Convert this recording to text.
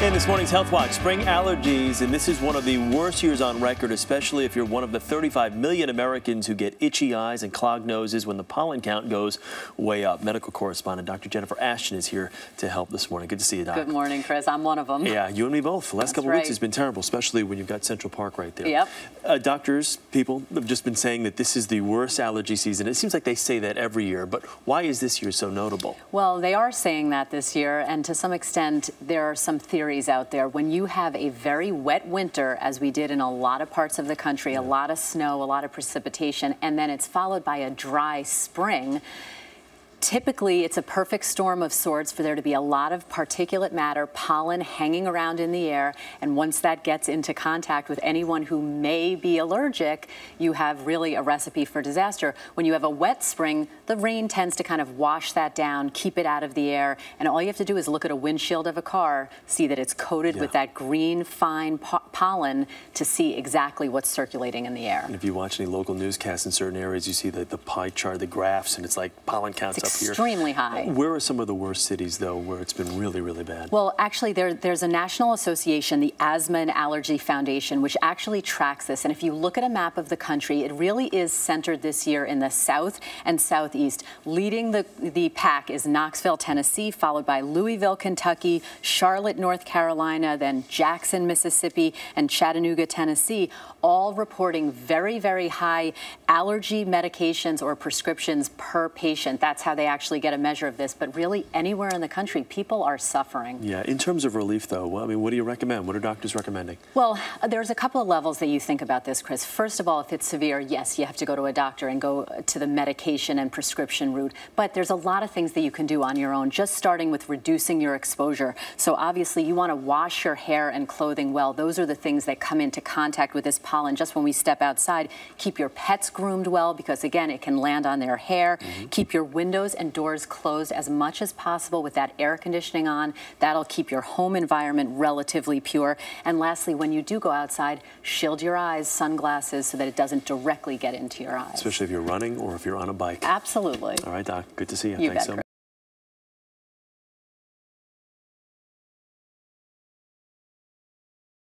In this morning's Health Watch, spring allergies, and this is one of the worst years on record, especially if you're one of the 35 million Americans who get itchy eyes and clogged noses when the pollen count goes way up. Medical correspondent Dr. Jennifer Ashton is here to help this morning. Good to see you, Doc. Good morning, Chris. I'm one of them. Yeah, you and me both. The last couple of weeks has been terrible, especially when you've got Central Park right there. Yep. Doctors, people have just been saying that this is the worst allergy season. It seems like they say that every year, but why is this year so notable? Well, they are saying that this year, and to some extent, there are some theories out there. When you have a very wet winter, as we did in a lot of parts of the country, a lot of snow, a lot of precipitation, and then it's followed by a dry spring, typically, it's a perfect storm of sorts for there to be a lot of particulate matter, pollen hanging around in the air, and once that gets into contact with anyone who may be allergic, you have really a recipe for disaster. When you have a wet spring, the rain tends to kind of wash that down, keep it out of the air, and all you have to do is look at a windshield of a car, see that it's coated with that green, fine pollen to see exactly what's circulating in the air. And if you watch any local newscasts in certain areas, you see the pie chart, the graphs, and it's like pollen counts up here. Extremely high. Where are some of the worst cities, though, where it's been really, really bad? Well, actually, there's a national association, the Asthma and Allergy Foundation, which actually tracks this. And if you look at a map of the country, it really is centered this year in the south and southeast. Leading the pack is Knoxville, Tennessee, followed by Louisville, Kentucky, Charlotte, North Carolina, then Jackson, Mississippi, and Chattanooga, Tennessee, all reporting very, very high allergy medications or prescriptions per patient. That's how they actually get a measure of this, but really anywhere in the country, people are suffering. Yeah, in terms of relief, though, well, I mean, what do you recommend? What are doctors recommending? Well, there's a couple of levels that you think about this, Chris. First of all, if it's severe, yes, you have to go to a doctor and go to the medication and prescription route, but there's a lot of things that you can do on your own, just starting with reducing your exposure. So obviously, you want to wash your hair and clothing well. Those are the things that come into contact with this pollen just when we step outside. Keep your pets groomed well, because again, it can land on their hair. Keep your windows and doors closed as much as possible with that air conditioning on. That'll keep your home environment relatively pure. And lastly, when you do go outside, shield your eyes, sunglasses, so that it doesn't directly get into your eyes. Especially if you're running or if you're on a bike. Absolutely. All right, Doc. Good to see you. You Thanks bet, so much.